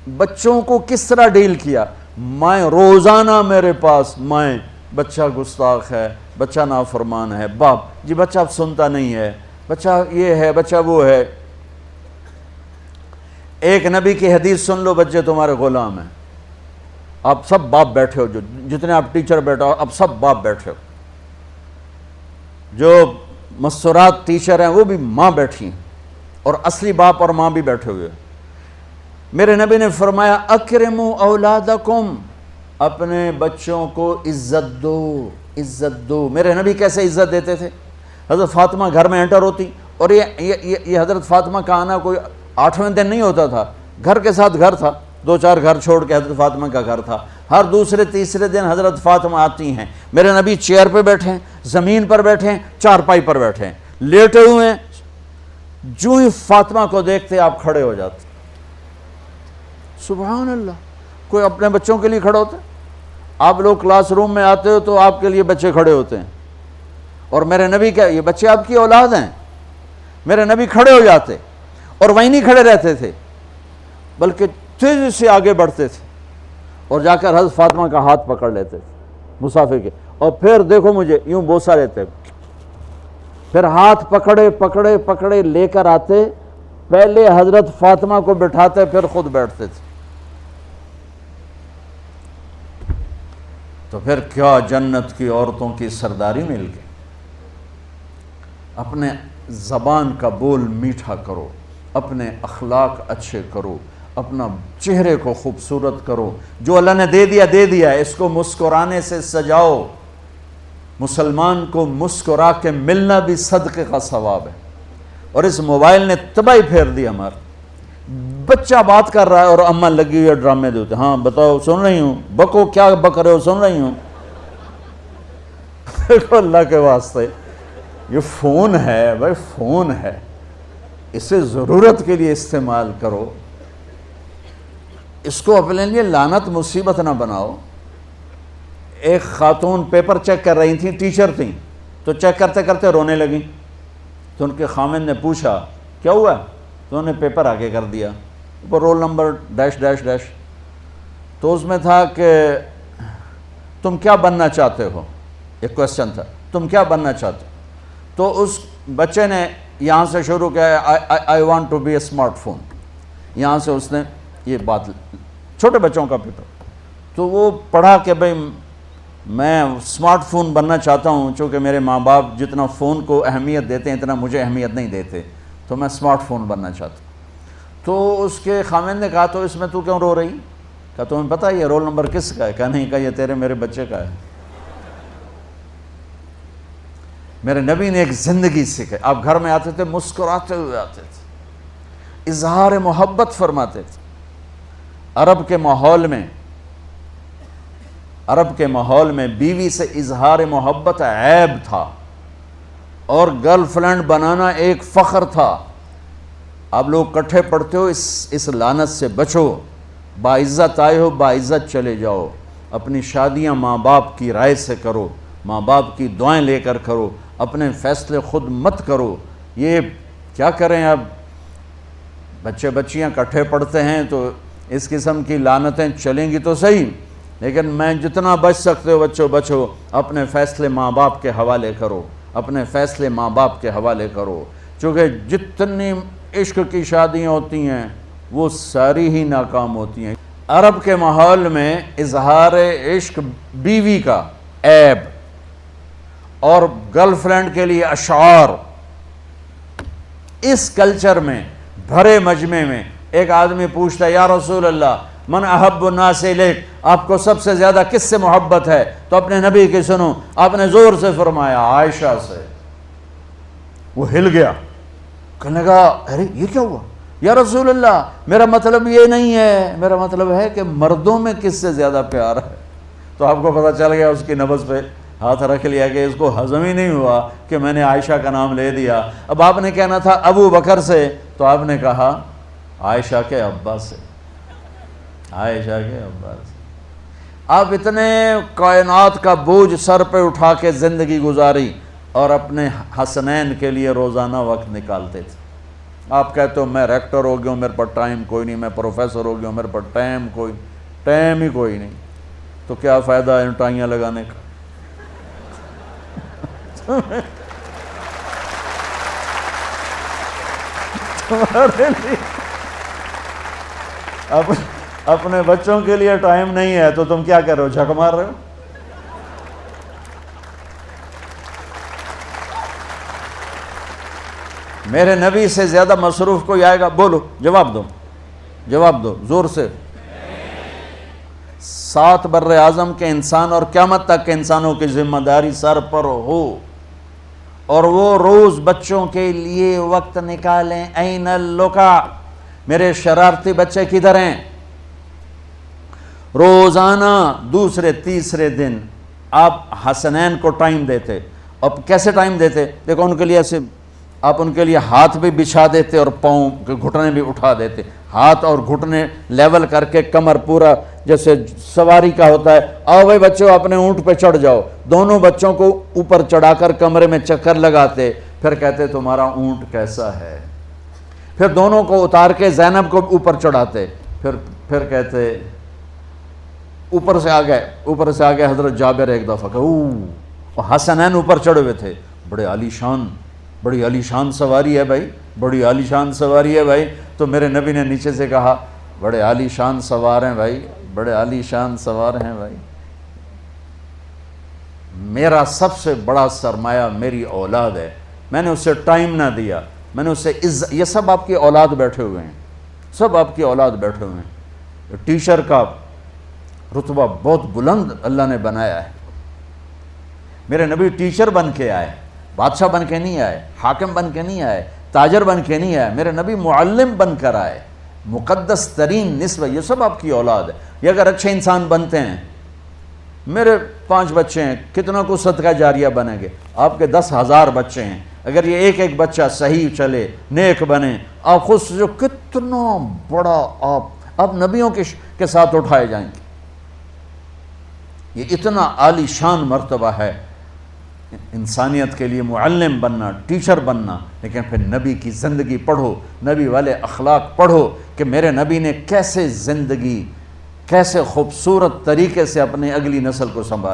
بچوں کو کس طرح ڈیل کیا. میں روزانہ میرے پاس بچہ گستاخ ہے، بچہ نافرمان ہے، باپ جی بچہ اب سنتا نہیں ہے، بچہ یہ ہے، بچہ وہ ہے. ایک نبی کی حدیث سن لو، بچے تمہارے غلام ہیں. آپ سب باپ بیٹھے ہو، جو جتنے آپ ٹیچر بیٹھا ہو اب سب باپ بیٹھے ہو. جو مستورات ٹیچر ہیں وہ بھی ماں بیٹھی ہیں، اور اصلی باپ اور ماں بھی بیٹھے ہوئے. میرے نبی نے فرمایا اکرموا اولادکم، اپنے بچوں کو عزت دو، عزت دو. میرے نبی کیسے عزت دیتے تھے؟ حضرت فاطمہ گھر میں انٹر ہوتی، اور یہ حضرت فاطمہ کا آنا کوئی 8ویں دن نہیں ہوتا تھا، گھر کے ساتھ گھر تھا، 2-4 گھر چھوڑ کے حضرت فاطمہ کا گھر تھا. ہر دوسرے تیسرے دن حضرت فاطمہ آتی ہیں. میرے نبی چیئر پہ بیٹھے ہیں، زمین پر بیٹھے ہیں، چارپائی پر بیٹھے ہیں، لیٹے ہوئے ہیں. جو ہی فاطمہ کو دیکھتے آپ کھڑے ہو جاتے. سبحان اللہ. کوئی اپنے بچوں کے لیے کھڑا ہوتا ہے؟ آپ لوگ کلاس روم میں آتے ہو تو آپ کے لیے بچے کھڑے ہوتے ہیں، اور میرے نبی کیا یہ بچے آپ کی اولاد ہیں؟ میرے نبی کھڑے ہو جاتے، اور وہیں نہیں کھڑے رہتے تھے بلکہ تیزی سے آگے بڑھتے تھے اور جا کر حضرت فاطمہ کا ہاتھ پکڑ لیتے تھے مسافر کے، اور پھر دیکھو مجھے یوں بوسہ لیتے، پھر ہاتھ پکڑے پکڑے پکڑے لے کر آتے، پہلے حضرت فاطمہ کو بٹھاتے پھر خود بیٹھتے تھے. تو پھر کیا جنت کی عورتوں کی سرداری مل گئی. اپنے زبان کا بول میٹھا کرو، اپنے اخلاق اچھے کرو، اپنا چہرے کو خوبصورت کرو. جو اللہ نے دے دیا ہے، اس کو مسکرانے سے سجاؤ. مسلمان کو مسکرا کے ملنا بھی صدقے کا ثواب ہے. اور اس موبائل نے تباہی پھیر دی ہمارا. بچہ بات کر رہا ہے اور اماں لگی ہوئی ہے ڈرامے دیتے، ہاں بتاؤ سن رہی ہوں، بکو کیا بک رہے ہو، سن رہی ہوں. دیکھو اللہ کے واسطے یہ فون ہے بھائی، فون ہے، اسے ضرورت کے لیے استعمال کرو. اس کو اپنے لیے لعنت مصیبت نہ بناؤ. ایک خاتون پیپر چیک کر رہی تھیں، ٹیچر تھیں، تو چیک کرتے کرتے رونے لگیں. تو ان کے خامند نے پوچھا کیا ہوا؟ تو انہوں نے پیپر آگے کر دیا، roll number dash dash dash. تو اس میں تھا کہ تم کیا بننا چاہتے ہو، ایک کوشچن تھا، تم کیا بننا چاہتے ہو. تو اس بچے نے یہاں سے شروع کیا، I want to be a smartphone. یہاں سے اس نے یہ بات، چھوٹے بچوں کا پیپر. تو وہ پڑھا کہ بھئی میں اسمارٹ فون بننا چاہتا ہوں، چونکہ میرے ماں باپ جتنا فون کو اہمیت دیتے ہیں اتنا مجھے اہمیت نہیں دیتے، تو میں اسمارٹ فون بننا چاہتا ہوں. تو اس کے خامند نے کہا تو اس میں تو کیوں رو رہی؟ کہا تمہیں پتہ ہے یہ رول نمبر کس کا ہے؟ کہا نہیں. کہا یہ تیرے میرے بچے کا ہے. میرے نبی نے ایک زندگی سکھائی. آپ گھر میں آتے تھے مسکراتے ہوئے آتے تھے، اظہار محبت فرماتے تھے. عرب کے ماحول میں بیوی سے اظہار محبت عیب تھا، اور گرل فرینڈ بنانا ایک فخر تھا. آپ لوگ کٹھے پڑھتے ہو، اس لعنت سے بچو. باعزت آئے ہو، باعزت چلے جاؤ. اپنی شادیاں ماں باپ کی رائے سے کرو، ماں باپ کی دعائیں لے کر کرو، اپنے فیصلے خود مت کرو. یہ کیا کریں، اب بچے بچیاں کٹھے پڑھتے ہیں تو اس قسم کی لعنتیں چلیں گی تو صحیح، لیکن میں جتنا بچ سکتے ہو بچو بچو. اپنے فیصلے ماں باپ کے حوالے کرو، اپنے فیصلے ماں باپ کے حوالے کرو. چونکہ جتنی عشق کی شادیاں ہوتی ہیں وہ ساری ہی ناکام ہوتی ہیں. عرب کے ماحول میں اظہار عشق بیوی کا عیب، اور گرل فرینڈ کے لیے اشعار. اس کلچر میں بھرے مجمع میں ایک آدمی پوچھتا ہے یا رسول اللہ من احب الناس الیک، آپ کو سب سے زیادہ کس سے محبت ہے؟ تو اپنے نبی کی سنو. آپ نے زور سے فرمایا عائشہ سے. وہ ہل گیا، کہنے لگا ارے یہ کیا ہوا یا رسول اللہ، میرا مطلب یہ نہیں ہے، میرا مطلب ہے کہ مردوں میں کس سے زیادہ پیار ہے. تو آپ کو پتہ چل گیا، اس کی نبض پہ ہاتھ رکھ لیا کہ اس کو ہضم ہی نہیں ہوا کہ میں نے عائشہ کا نام لے دیا. اب آپ نے کہنا تھا ابو بکر سے، تو آپ نے کہا عائشہ کے ابا سے، عائشہ کے ابا سے. آپ اتنے کائنات کا بوجھ سر پہ اٹھا کے زندگی گزاری، اور اپنے حسنین کے لیے روزانہ وقت نکالتے تھے. آپ کہتے ہو میں ریکٹر ہو گیا ہوں، میرے پاس ٹائم کوئی نہیں، میں پروفیسر ہو گیا ہوں، میرے پاس ٹائم ہی کوئی نہیں، تو کیا فائدہ ہے ٹائیاں لگانے کا؟ تمہارے لیے اپنے بچوں کے لیے ٹائم نہیں ہے تو تم کیا کر رہے ہو، جھک مار رہے ہو؟ میرے نبی سے زیادہ مصروف کوئی آئے گا؟ بولو، جواب دو زور سے۔ 7 بر اعظم کے انسان اور قیامت تک کے انسانوں کی ذمہ داری سر پر ہو، اور وہ روز بچوں کے لیے وقت نکالیں۔ این اللقا، میرے شرارتی بچے کدھر ہیں؟ روزانہ دوسرے تیسرے دن آپ حسنین کو ٹائم دیتے۔ اب کیسے ٹائم دیتے؟ دیکھو ان کے لیے ایسے آپ ان کے لیے ہاتھ بھی بچھا دیتے اور پاؤں کے گھٹنے بھی اٹھا دیتے، ہاتھ اور گھٹنے لیول کر کے، کمر پورا جیسے سواری کا ہوتا ہے۔ آؤ بھائی بچوں اپنے اونٹ پہ چڑھ جاؤ، دونوں بچوں کو اوپر چڑھا کر کمرے میں چکر لگاتے، پھر کہتے تمہارا اونٹ کیسا ہے، پھر دونوں کو اتار کے زینب کو اوپر چڑھاتے، پھر کہتے اوپر سے آ گئے حضرت جابر ایک دفعہ کہ حسنین اوپر چڑھے ہوئے تھے، بڑی عالی شان سواری ہے بھائی، بڑی عالی شان سواری ہے بھائی، تو میرے نبی نے نیچے سے کہا بڑے عالی شان سوار ہیں بھائی، بڑے عالی شان سوار ہیں بھائی، میرا سب سے بڑا سرمایہ میری اولاد ہے، میں نے اسے ٹائم نہ دیا، میں نے اسے یہ سب آپ کی اولاد بیٹھے ہوئے ہیں، سب آپ کی اولاد بیٹھے ہوئے ہیں۔ ٹیچر کا رتبہ بہت بلند اللہ نے بنایا ہے۔ میرے نبی ٹیچر بن کے آئے، بادشاہ بن کے نہیں آئے، حاکم بن کے نہیں آئے، تاجر بن کے نہیں آئے، میرے نبی معلم بن کر آئے، مقدس ترین نسبت۔ یہ سب آپ کی اولاد ہے، یہ اگر اچھے انسان بنتے ہیں، میرے 5 بچے ہیں، کتنا کو صدقہ جاریہ بنیں گے؟ آپ کے 10,000 بچے ہیں، اگر یہ ایک بچہ صحیح چلے، نیک بنے، آپ خود سے جو کتنا بڑا آپ نبیوں کے ساتھ اٹھائے جائیں گے۔ یہ اتنا عالی شان مرتبہ ہے انسانیت کے لیے، معلم بننا، ٹیچر بننا، لیکن پھر نبی کی زندگی پڑھو، نبی والے اخلاق پڑھو کہ میرے نبی نے کیسے زندگی، کیسے خوبصورت طریقے سے اپنی اگلی نسل کو سنبھالا۔